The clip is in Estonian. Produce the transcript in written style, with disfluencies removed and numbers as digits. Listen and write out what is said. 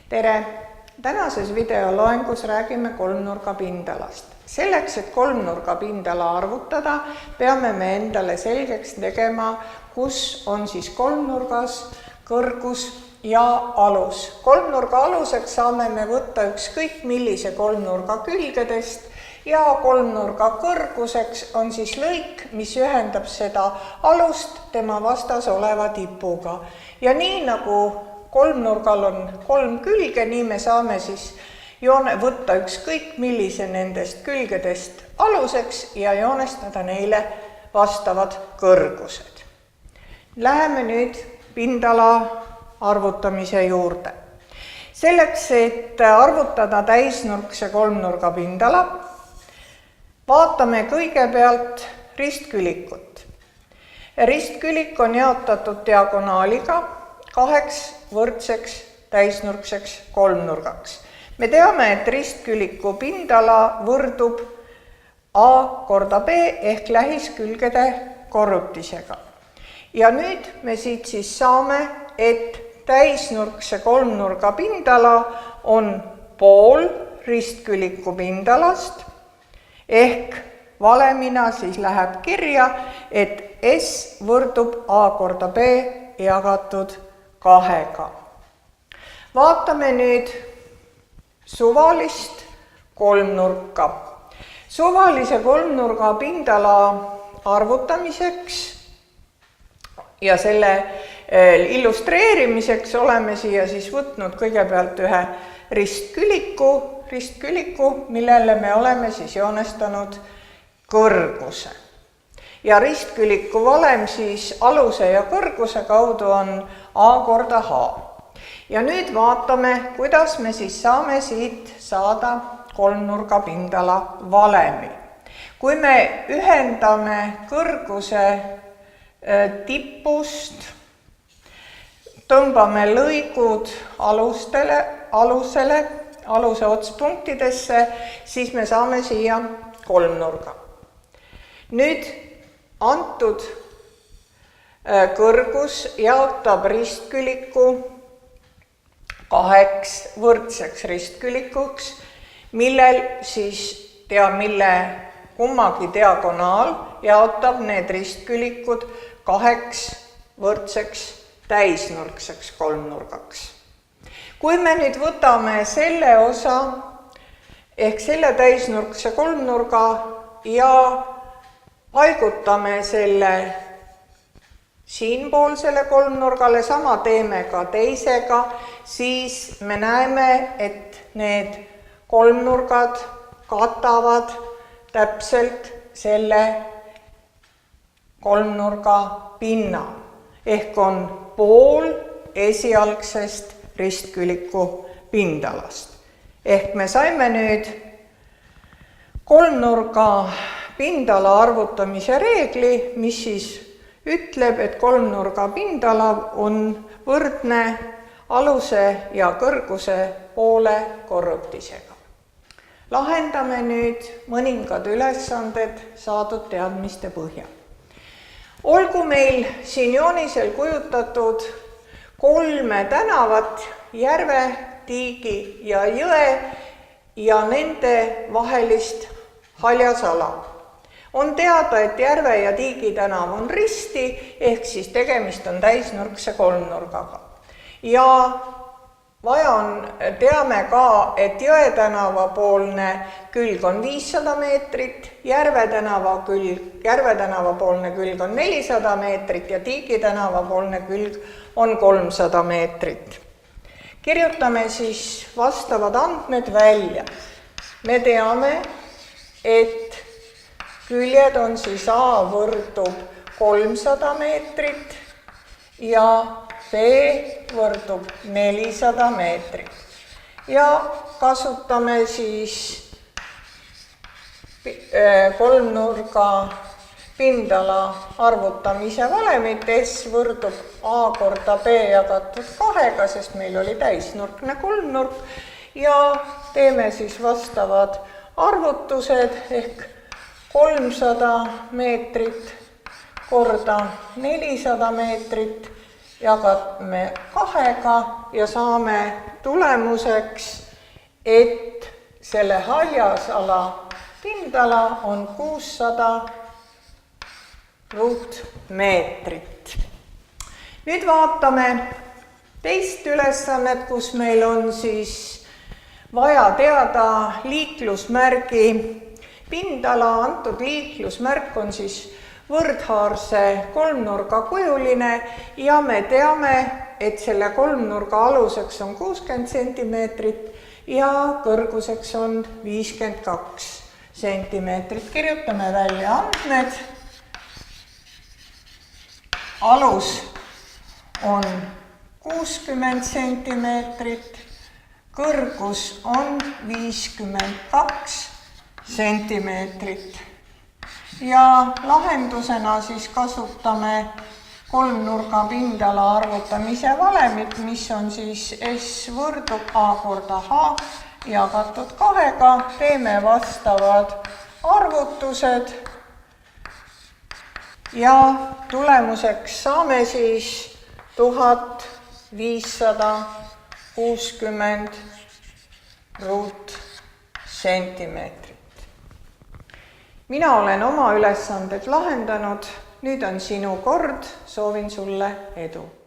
Tere! Tänases videoloengus räägime kolmnurga pindalast. Selleks, et kolmnurga pindala arvutada, peame me endale selgeks tegema, kus on siis kolmnurgas kõrgus ja alus. Kolmnurga aluseks saame me võtta ükskõik millise kolmnurga külgedest ja kolmnurga kõrguseks on siis lõik, mis ühendab seda alust tema vastas oleva tipuga. Ja nii nagu kolmnurgal on kolm külge, nii me saame siis võtta ükskõik millise nendest külgedest aluseks ja joonestada neile vastavad kõrgused. Läheme nüüd pindala arvutamise juurde. Selleks, et arvutada täisnurkse kolmnurga pindala, vaatame kõigepealt ristkülikut. Ristkülik on jaotatud diagonaaliga kaheks võrdseks täisnurkseks kolmnurgaks. Me teame, et ristküliku pindala võrdub A korda B ehk lähiskülgede korrutisega. Ja nüüd me siit siis saame, et täisnurkse kolmnurga pindala on pool ristküliku pindalast ehk valemina siis läheb kirja, et S võrdub A korda B jagatud 2-ga. Vaatame nüüd suvalist kolmnurka. Suvalise kolmnurga pindala arvutamiseks ja selle illustreerimiseks oleme siia siis võtnud kõigepealt ühe ristküliku, millele me oleme siis joonestanud kõrguse. Ja ristküliku valem siis aluse ja kõrguse kaudu on A korda H. Ja nüüd vaatame, kuidas me siis saame siit saada kolmnurga pindala valemi. Kui me ühendame kõrguse tipust, tõmbame lõigud aluse otspunktidesse, siis me saame siia kolmnurga. Nüüd antud kõrgus jaotab ristküliku kaheks võrdseks ristkülikuks, mille kummagi diagonaal jaotab need ristkülikud kaheks võrdseks täisnurkseks kolmnurgaks. Kui me nüüd võtame selle osa ehk selle täisnurkse kolmnurga ja paigutame selle siinpoolsele kolmnurgale, sama teeme ka teisega, siis me näeme, et need kolmnurgad katavad täpselt selle kolmnurga pinna ehk on pool esialgsest ristküliku pindalast. Ehk me saime nüüd kolmnurga pindala arvutamise reegli, mis siis ütleb, et kolmnurga pindala on võrdne aluse ja kõrguse poole korrutisega. Lahendame nüüd mõningad ülesanded saadud teadmiste põhjal. Olgu meil siin joonisel kujutatud 3 tänavat, järve, tiigi ja jõe ja nende vahelist haljasala. On teada, et järve ja tiigi tänav on risti, ehk siis tegemist on täisnurkse kolmnurgaga. Ja teame ka, et jõe tänava poolne külg on 500 meetrit, järve tänava poolne külg on 400 meetrit ja tiigi tänava poolne külg on 300 meetrit. Kirjutame siis vastavad andmed välja. Me teame, et küljed on siis A võrdub 300 meetrit ja B võrdub 400 meetrit. Ja kasutame siis kolmnurga pindala arvutamise valemit. S võrdub A korda B jagatud 2-ga, sest meil oli täisnurkne kolmnurk ja teeme siis vastavad arvutused ehk 300 meetrit korda 400 meetrit jagame 2 ja saame tulemuseks, et selle haljasala pindala on 600 ruutmeetrit. Nüüd vaatame teist ülesannet, kus meil on siis vaja teada liiklusmärgi pindala. Antud liiklusmärk on siis võrdhaarse kolmnurgakujuline ja me teame, et selle kolmnurga aluseks on 60 cm ja kõrguseks on 52 cm. Kirjutame välja andmed. Alus on 60 cm, kõrgus on 52 cm. Ja lahendusena siis kasutame kolmnurga pindala arvutamise valemit, mis on siis S võrdub A korda H jagatud 2. Teeme vastavad arvutused ja tulemuseks saame siis 1560 ruutsentimeetrit. Mina olen oma ülesanded lahendanud, nüüd on sinu kord, soovin sulle edu!